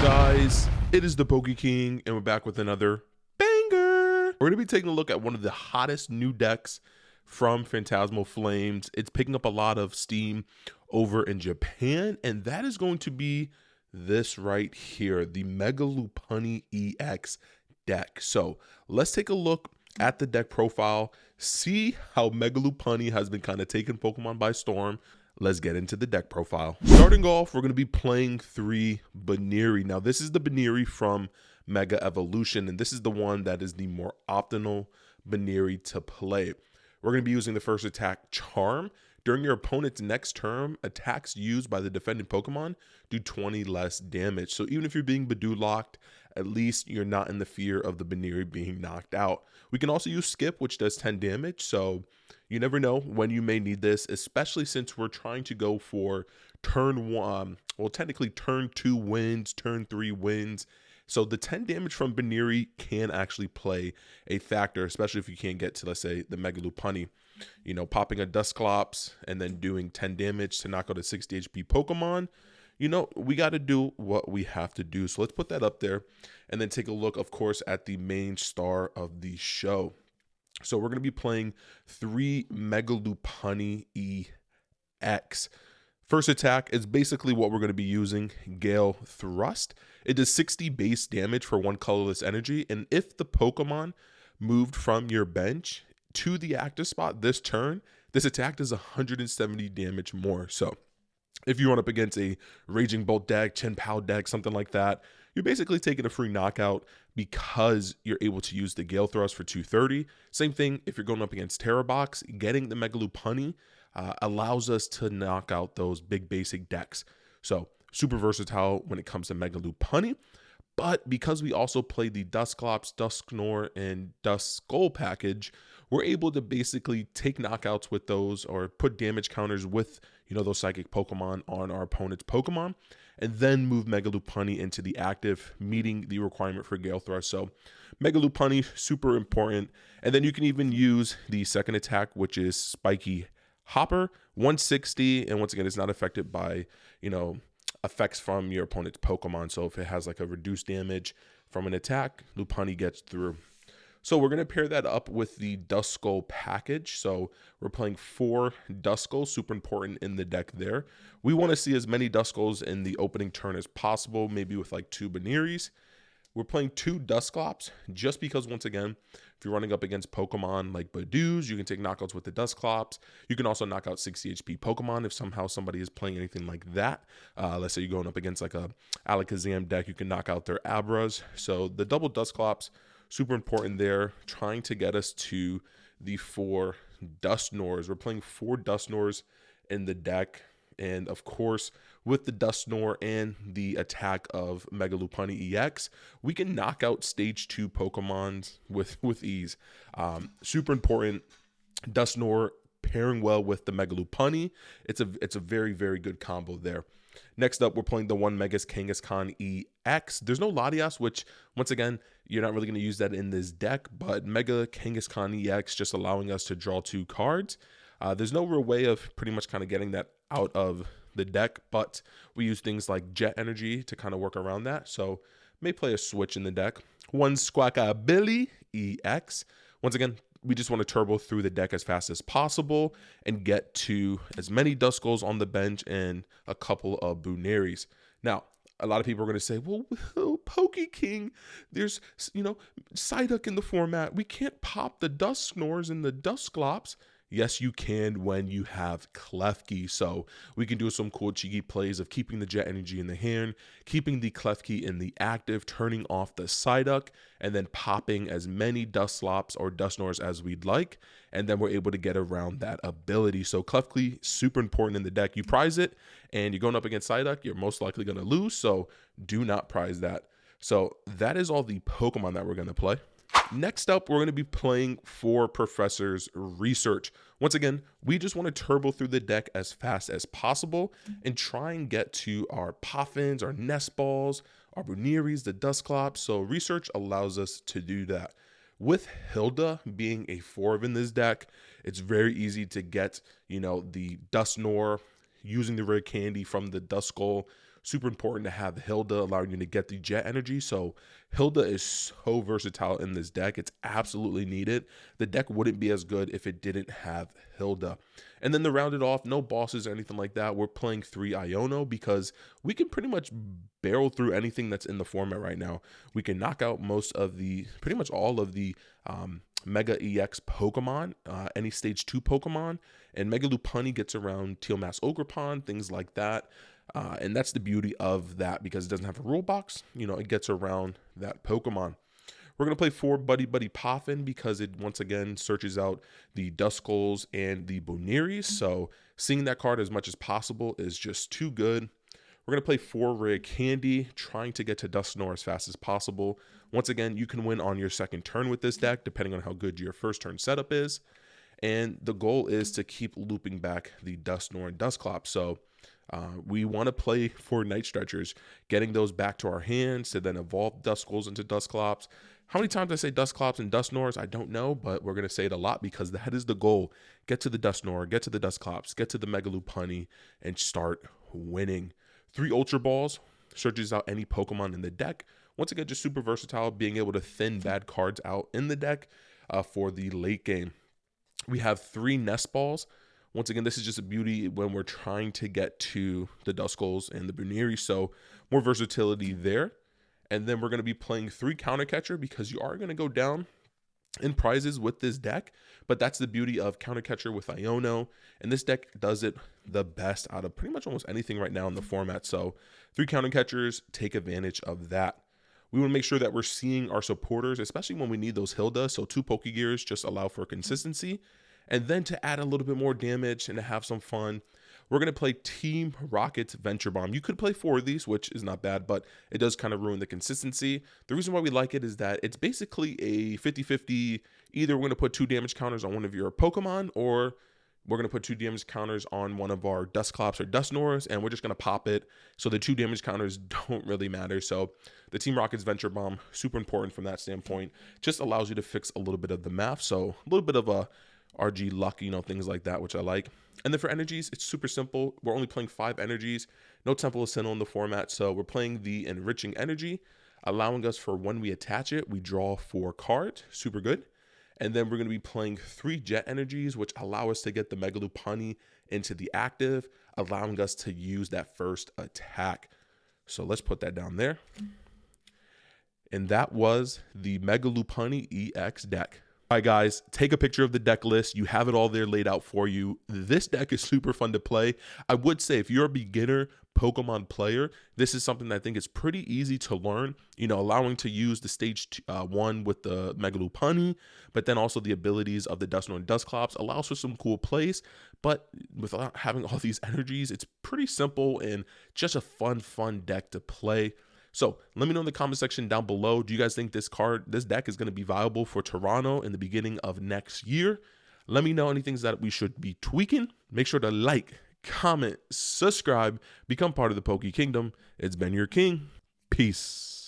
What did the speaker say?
guys? It is the Pokéking, and we're back with another banger. We're going to be taking a look at one of the hottest new decks from Phantasmal Flames. It's picking up a lot of steam over in Japan, and that is going to be this right here, the Mega Lopunny EX deck. So let's take a look at the deck profile, see how Mega Lopunny has been kind of taking Pokemon by storm. Let's get into the deck profile. Starting off, we're going to be playing 3 Buneary. Now, this is the Buneary from Mega Evolution, and this is the one that is the more optimal Buneary to play. We're going to be using the first attack, Charm. During your opponent's next turn, attacks used by the defending Pokemon do 20 less damage. So even if you're being Budu-locked, at least you're not in the fear of the Buneary being knocked out. We can also use Skip, which does 10 damage, so you never know when you may need this, especially since we're trying to go for turn 1, well, technically turn 2 wins, turn 3 wins. So the 10 damage from Buneary can actually play a factor, especially if you can't get to, let's say, the Mega Lopunny. You know, popping a Dusclops and then doing 10 damage to knock out a 60 HP Pokemon. You know, we got to do what we have to do. So let's put that up there and then take a look, of course, at the main star of the show. So we're going to be playing 3 Mega Lopunny EX. First attack is basically what we're going to be using, Gale Thrust. It does 60 base damage for 1 colorless energy, and if the Pokemon moved from your bench to the active spot this turn, this attack does 170 damage more. So if you run up against a Raging Bolt deck, Chien-Pao deck, something like that, you're basically taking a free knockout because you're able to use the Gale Thrust for 230. Same thing if you're going up against Terra Box, getting the Mega Lopunny allows us to knock out those big basic decks. So super versatile when it comes to Mega Lopunny. But because we also play the Dusclops, Dusknoir, and Duskull package, we're able to basically take knockouts with those or put damage counters with, you know, those psychic Pokemon on our opponent's Pokemon, and then move Mega Lopunny into the active, meeting the requirement for Gale Thrust. So Mega Lopunny, super important. And then you can even use the second attack, which is Spiky Hopper, 160, and once again, it's not affected by, you know, effects from your opponent's Pokemon. So if it has like a reduced damage from an attack, Lopunny gets through. So we're going to pair that up with the Duskull package. So we're playing 4 Duskulls, super important in the deck there. We want to see as many Duskulls in the opening turn as possible, maybe with like 2 Bunearys. We're playing 2 Dusclops just because, once again, if you're running up against Pokemon like Budews, you can take knockouts with the Dusclops. You can also knock out 60 HP Pokemon if somehow somebody is playing anything like that. Let's say you're going up against like a Alakazam deck, you can knock out their Abras. So the double Dusclops, super important there, trying to get us to the 4 Dusknoirs. We're playing 4 Dusknoirs in the deck. And of course, with the Dusknoir and the attack of Mega Lopunny EX, we can knock out stage 2 Pokemon with ease. Super important. Dusknoir pairing well with the Mega Lopunny. It's a very, very good combo there. Next up, we're playing the 1 Mega Kangaskhan EX. There's no Latias, which, once again, you're not really going to use that in this deck, but Mega Kangaskhan EX just allowing us to draw 2 cards. There's no real way of pretty much kind of getting that out of the deck, but we use things like Jet Energy to kind of work around that. So may play a switch in the deck. 1 Squawkabilly EX. Once again, we just want to turbo through the deck as fast as possible and get to as many Duskulls on the bench and a couple of Bunearys. Now, a lot of people are going to say, well, Pokéking, there's, you know, Psyduck in the format. We can't pop the Dusknoirs and the Dusclops. Yes, you can when you have Klefki. So we can do some cool cheeky plays of keeping the Jet Energy in the hand, keeping the Klefki in the active, turning off the Psyduck, and then popping as many Dusclops or Dusknoirs as we'd like. And then we're able to get around that ability. So Klefki, super important in the deck. You prize it, and you're going up against Psyduck, you're most likely going to lose. So do not prize that. So that is all the Pokemon that we're going to play. Next up, we're going to be playing 4 Professor's Research. Once again, we just want to turbo through the deck as fast as possible and try and get to our Poffins, our Nest Balls, our Bunearys, the Dusclops. So Research allows us to do that. With Hilda being a 4 in this deck, it's very easy to get, you know, the Dusknoir using the Rare Candy from the Duskull super important to have Hilda, allowing you to get the jet energy. So Hilda is so versatile in this deck. It's absolutely needed. The deck wouldn't be as good if it didn't have Hilda. And then to round it off, no bosses or anything like that. We're playing 3 Iono because we can pretty much barrel through anything that's in the format right now. We can knock out pretty much all of the Mega EX Pokemon, any stage 2 Pokemon, and Mega Lopunny gets around Teal Mass Ogrepon, things like that. And that's the beauty of that, because it doesn't have a rule box. You know, it gets around that Pokemon. We're going to play 4 Buddy-Buddy Poffin because it once again searches out the Duskulls and the Bunearys. So seeing that card as much as possible is just too good. We're going to play 4 Rare Candy, trying to get to Dusknoir as fast as possible. Once again, you can win on your second turn with this deck, depending on how good your first turn setup is. And the goal is to keep looping back the Dusknoir and Dusclops. So we want to play 4 Night Stretchers, getting those back to our hands to then evolve Duskulls into Dusclops. How many times I say Dusclops and Dusknoirs, I don't know, but we're going to say it a lot because that is the goal. Get to the Dusknoir, get to the Dusclops, get to the Mega Lopunny, and start winning. 3 Ultra Balls searches out any Pokemon in the deck. Once again, just super versatile, being able to thin bad cards out in the deck for the late game. We have 3 Nest Balls. Once again, this is just a beauty when we're trying to get to the Duskulls and the Buneary, so more versatility there. And then we're going to be playing 3 Counter Catcher because you are going to go down in prizes with this deck, but that's the beauty of Counter Catcher with Iono, and this deck does it the best out of pretty much almost anything right now in the format. So 3 Counter Catchers, take advantage of that. We want to make sure that we're seeing our supporters, especially when we need those Hilda. So 2 Pokégears just allow for consistency. And then to add a little bit more damage and to have some fun, we're going to play Team Rocket's Venture Bomb. You could play 4 of these, which is not bad, but it does kind of ruin the consistency. The reason why we like it is that it's basically a 50-50. Either we're going to put 2 damage counters on one of your Pokemon, or we're going to put 2 damage counters on one of our Dusclops or Dusknoirs, and we're just going to pop it. So the 2 damage counters don't really matter. So the Team Rocket's Venture Bomb, super important from that standpoint. Just allows you to fix a little bit of the math. So a little bit of a RG luck, you know, things like that, which I like. And then for energies, it's super simple. We're only playing 5 energies, no Temple of Sinnoh in the format. So we're playing the Enriching Energy, allowing us for when we attach it, we draw 4 cards, super good. And then we're going to be playing 3 Jet Energies, which allow us to get the Mega Lopunny into the active, allowing us to use that first attack. So let's put that down there. And that was the Mega Lopunny EX deck. All right, guys, take a picture of the deck list. You have it all there laid out for you. This deck is super fun to play. I would say if you're a beginner Pokemon player, this is something that I think is pretty easy to learn, you know, allowing to use the stage 1 with the Mega Lopunny, but then also the abilities of the Dusknoir and Dusclops allows for some cool plays. But without having all these energies, it's pretty simple and just a fun deck to play. So let me know in the comment section down below. Do you guys think this deck is going to be viable for Toronto in the beginning of next year? Let me know anything that we should be tweaking. Make sure to like, comment, subscribe, become part of the Poke Kingdom. It's been your king. Peace.